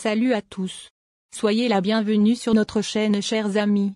Salut à tous. Soyez la bienvenue sur notre chaîne chers amis.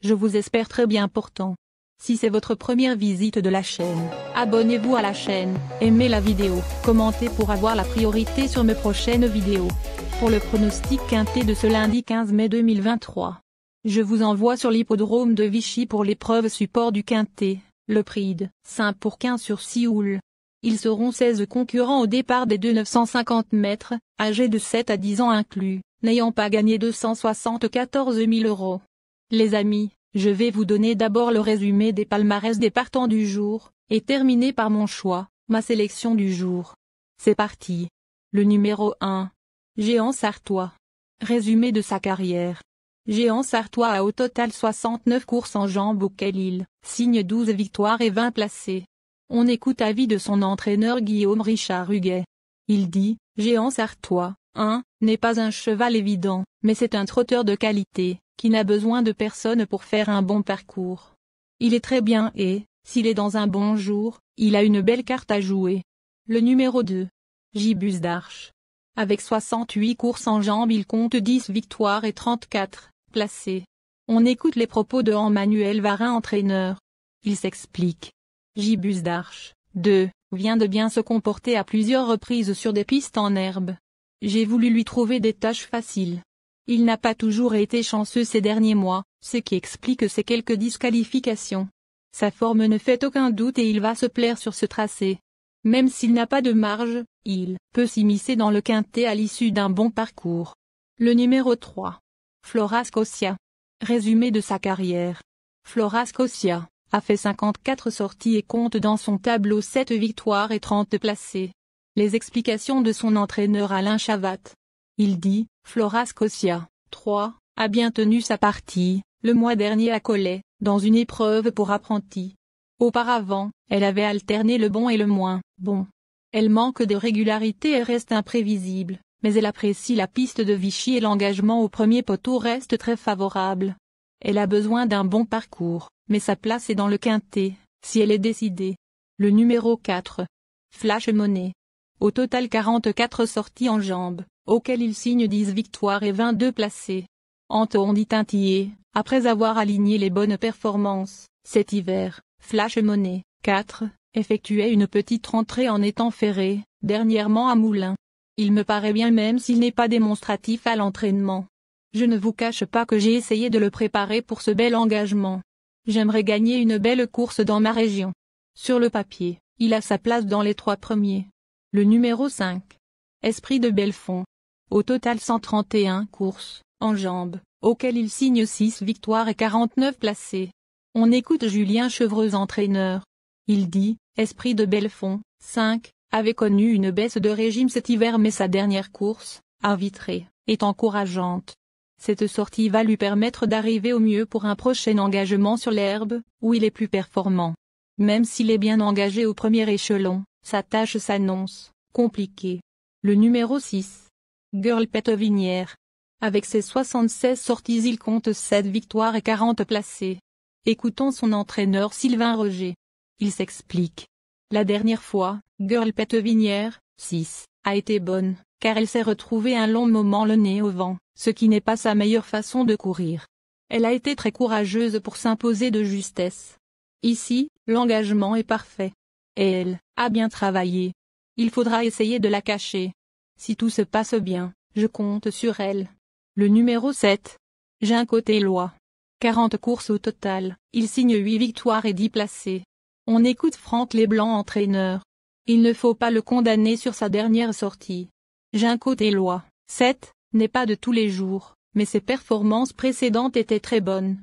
Je vous espère très bien portant. Si c'est votre première visite de la chaîne, abonnez-vous à la chaîne, aimez la vidéo, commentez pour avoir la priorité sur mes prochaines vidéos. Pour le pronostic quintet de ce lundi 15 mai 2023. Je vous envoie sur l'hippodrome de Vichy pour l'épreuve support du quintet, le Prix 5 pour 15 sur Sioule. Ils seront 16 concurrents au départ des 950 mètres, âgés de 7 à 10 ans inclus, n'ayant pas gagné 274 000 €. Les amis, je vais vous donner d'abord le résumé des palmarès des partants du jour, et terminer par mon choix, ma sélection du jour. C'est parti. Le numéro 1. Géant Sartois. Résumé de sa carrière. Géant Sartois a au total 69 courses en jambes auxquelles il signe 12 victoires et 20 placés. On écoute avis de son entraîneur Guillaume Richard Huguet. Il dit, Géant Sartois, n'est pas un cheval évident, mais c'est un trotteur de qualité, qui n'a besoin de personne pour faire un bon parcours. Il est très bien et, s'il est dans un bon jour, il a une belle carte à jouer. Le numéro 2. Gibus d'Arche. Avec 68 courses en jambes il compte 10 victoires et 34 placés. On écoute les propos de Emmanuel Varin entraîneur. Il s'explique. Gibus d'Arche, 2, vient de bien se comporter à plusieurs reprises sur des pistes en herbe. J'ai voulu lui trouver des tâches faciles. Il n'a pas toujours été chanceux ces derniers mois, ce qui explique ses quelques disqualifications. Sa forme ne fait aucun doute et il va se plaire sur ce tracé. Même s'il n'a pas de marge, il peut s'immiscer dans le quintet à l'issue d'un bon parcours. Le numéro 3. Flora Scotia. Résumé de sa carrière. Flora Scotia a fait 54 sorties et compte dans son tableau 7 victoires et 30 placés. Les explications de son entraîneur Alain Chavat. Il dit, Flora Scotia, 3, a bien tenu sa partie, le mois dernier à Collet, dans une épreuve pour apprentis. Auparavant, elle avait alterné le bon et le moins bon. Elle manque de régularité et reste imprévisible, mais elle apprécie la piste de Vichy et l'engagement au premier poteau reste très favorable. Elle a besoin d'un bon parcours, mais sa place est dans le quintet, si elle est décidée. Le numéro 4. Flash Money. Au total 44 sorties en jambes, auxquelles il signe 10 victoires et 22 placés. Antoine Tintillé, après avoir aligné les bonnes performances, cet hiver, Flash Money, 4, effectuait une petite rentrée en étant ferré, dernièrement à Moulins. Il me paraît bien même s'il n'est pas démonstratif à l'entraînement. Je ne vous cache pas que j'ai essayé de le préparer pour ce bel engagement. J'aimerais gagner une belle course dans ma région. Sur le papier, il a sa place dans les 3 premiers. Le numéro 5. Esprit de Belfond. Au total 131 courses, en jambes, auxquelles il signe 6 victoires et 49 placés. On écoute Julien Chevreuse entraîneur. Il dit, Esprit de Belfond, 5, avait connu une baisse de régime cet hiver mais sa dernière course, à Vitré, est encourageante. Cette sortie va lui permettre d'arriver au mieux pour un prochain engagement sur l'herbe, où il est plus performant. Même s'il est bien engagé au premier échelon, sa tâche s'annonce compliquée. Le numéro 6. Girl Pétovinière. Avec ses 76 sorties il compte 7 victoires et 40 placés. Écoutons son entraîneur Sylvain Roger. Il s'explique. La dernière fois, Girl Pétovinière, 6, a été bonne, car elle s'est retrouvée un long moment le nez au vent, ce qui n'est pas sa meilleure façon de courir. Elle a été très courageuse pour s'imposer de justesse. Ici, l'engagement est parfait. Et elle a bien travaillé. Il faudra essayer de la cacher. Si tout se passe bien, je compte sur elle. Le numéro 7. Ginko Télois. 40 courses au total, il signe 8 victoires et 10 placés. On écoute Franck Leblanc entraîneur. Il ne faut pas le condamner sur sa dernière sortie. Ginko Télois, 7, n'est pas de tous les jours, mais ses performances précédentes étaient très bonnes.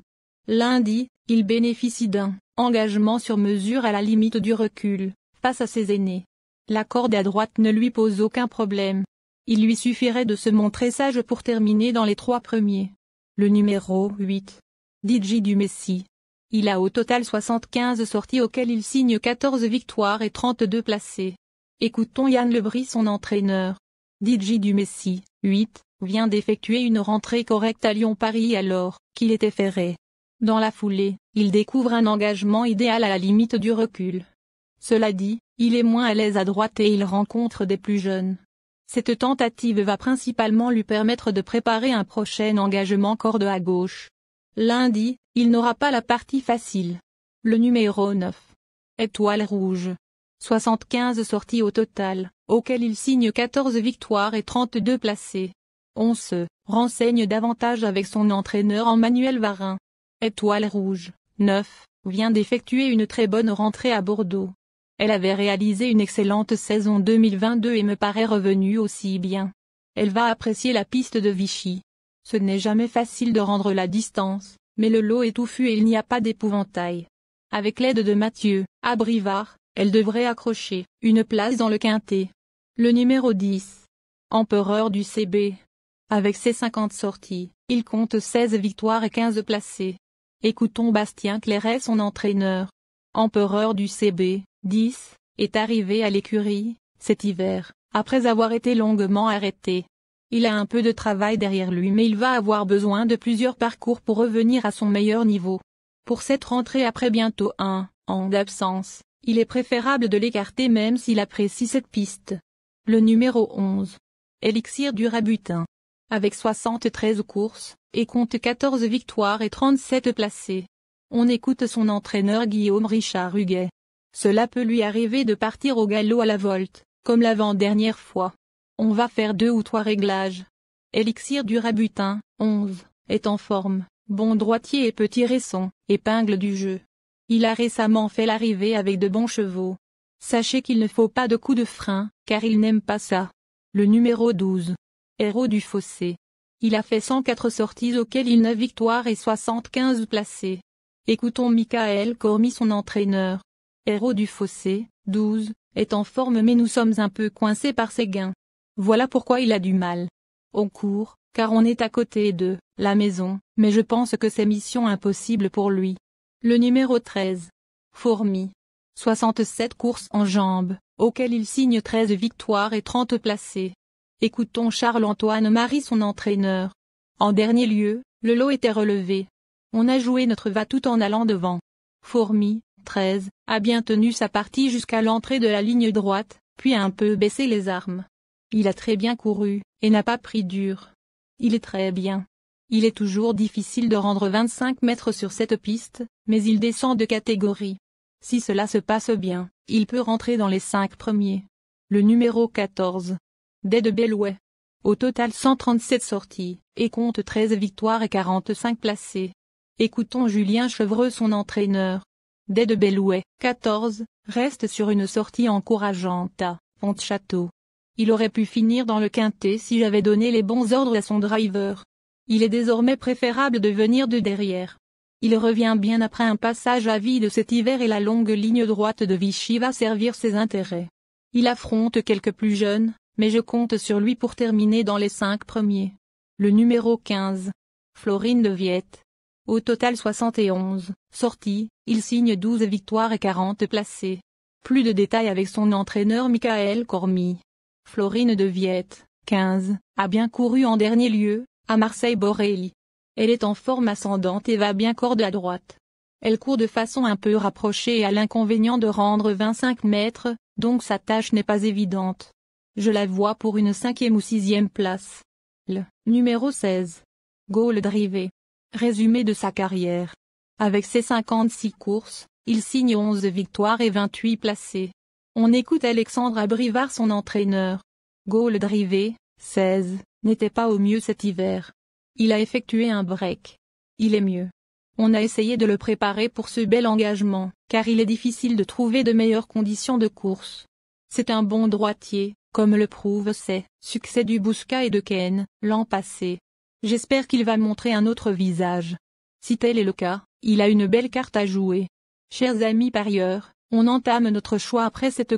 Lundi, il bénéficie d'un engagement sur mesure à la limite du recul, face à ses aînés. La corde à droite ne lui pose aucun problème. Il lui suffirait de se montrer sage pour terminer dans les 3 premiers. Le numéro 8. DJ Dumessis. Il a au total 75 sorties auxquelles il signe 14 victoires et 32 placés. Écoutons Yann Lebris son entraîneur. DJ Dumessis, 8, vient d'effectuer une rentrée correcte à Lyon-Paris alors qu'il était ferré. Dans la foulée, il découvre un engagement idéal à la limite du recul. Cela dit, il est moins à l'aise à droite et il rencontre des plus jeunes. Cette tentative va principalement lui permettre de préparer un prochain engagement corde à gauche. Lundi, il n'aura pas la partie facile. Le numéro 9. Étoile rouge. 75 sorties au total, auxquelles il signe 14 victoires et 32 placés. On se renseigne davantage avec son entraîneur Emmanuel Varin. Étoile rouge, 9, vient d'effectuer une très bonne rentrée à Bordeaux. Elle avait réalisé une excellente saison 2022 et me paraît revenue aussi bien. Elle va apprécier la piste de Vichy. Ce n'est jamais facile de rendre la distance, mais le lot est touffu et il n'y a pas d'épouvantail. Avec l'aide de Mathieu Abrivard, elle devrait accrocher une place dans le quintet. Le numéro 10. Empereur du CB. Avec ses 50 sorties, il compte 16 victoires et 15 placés. Écoutons Bastien Clairet, son entraîneur. Empereur du CB, 10, est arrivé à l'écurie, cet hiver, après avoir été longuement arrêté. Il a un peu de travail derrière lui mais il va avoir besoin de plusieurs parcours pour revenir à son meilleur niveau. Pour cette rentrée après bientôt un an d'absence, il est préférable de l'écarter même s'il apprécie cette piste. Le numéro 11. Élixir du Rabutin. Avec 73 courses, et compte 14 victoires et 37 placés. On écoute son entraîneur Guillaume Richard Huguet. Cela peut lui arriver de partir au galop à la volte, comme l'avant-dernière fois. On va faire 2 ou 3 réglages. Élixir du Rabutin, 11, est en forme, bon droitier et peut tirer son épingle du jeu. Il a récemment fait l'arrivée avec de bons chevaux. Sachez qu'il ne faut pas de coup de frein, car il n'aime pas ça. Le numéro 12. Héros du Fossé. Il a fait 104 sorties auxquelles il 9 victoires et 75 placés. Écoutons Michael Cormy, son entraîneur. Héros du Fossé, 12, est en forme mais nous sommes un peu coincés par ses gains. Voilà pourquoi il a du mal. On court, car on est à côté de la maison, mais je pense que c'est mission impossible pour lui. Le numéro 13. Fourmi. 67 courses en jambes, auxquelles il signe 13 victoires et 30 placés. Écoutons Charles-Antoine Marie, son entraîneur. En dernier lieu, le lot était relevé. On a joué notre va tout en allant devant. Fourmi, 13, a bien tenu sa partie jusqu'à l'entrée de la ligne droite, puis a un peu baissé les armes. Il a très bien couru, et n'a pas pris dur. Il est très bien. Il est toujours difficile de rendre 25 mètres sur cette piste, mais il descend de catégorie. Si cela se passe bien, il peut rentrer dans les 5 premiers. Le numéro 14. Des de Bellouet. Au total 137 sorties, et compte 13 victoires et 45 placés. Écoutons Julien Chevreux, son entraîneur. Des de Bellouet, 14, reste sur une sortie encourageante à Pontchâteau. Il aurait pu finir dans le quintet si j'avais donné les bons ordres à son driver. Il est désormais préférable de venir de derrière. Il revient bien après un passage à vide cet hiver et la longue ligne droite de Vichy va servir ses intérêts. Il affronte quelques plus jeunes, mais je compte sur lui pour terminer dans les 5 premiers. Le numéro 15. Florine de Viette. Au total 71 sorties, il signe 12 victoires et 40 placés. Plus de détails avec son entraîneur Michael Cormy. Florine de Viette, 15, a bien couru en dernier lieu, à Marseille-Borély. Elle est en forme ascendante et va bien corde à droite. Elle court de façon un peu rapprochée et a l'inconvénient de rendre 25 mètres, donc sa tâche n'est pas évidente. Je la vois pour une 5e ou 6e place. Le numéro 16. Goal Drivé. Résumé de sa carrière. Avec ses 56 courses, il signe 11 victoires et 28 placés. On écoute Alexandre Abrivard, son entraîneur. Goal Drivé, 16, n'était pas au mieux cet hiver. Il a effectué un break. Il est mieux. On a essayé de le préparer pour ce bel engagement, car il est difficile de trouver de meilleures conditions de course. C'est un bon droitier, comme le prouvent ses succès du Bousca et de Ken, l'an passé. J'espère qu'il va montrer un autre visage. Si tel est le cas, il a une belle carte à jouer. Chers amis parieurs, on entame notre choix après cette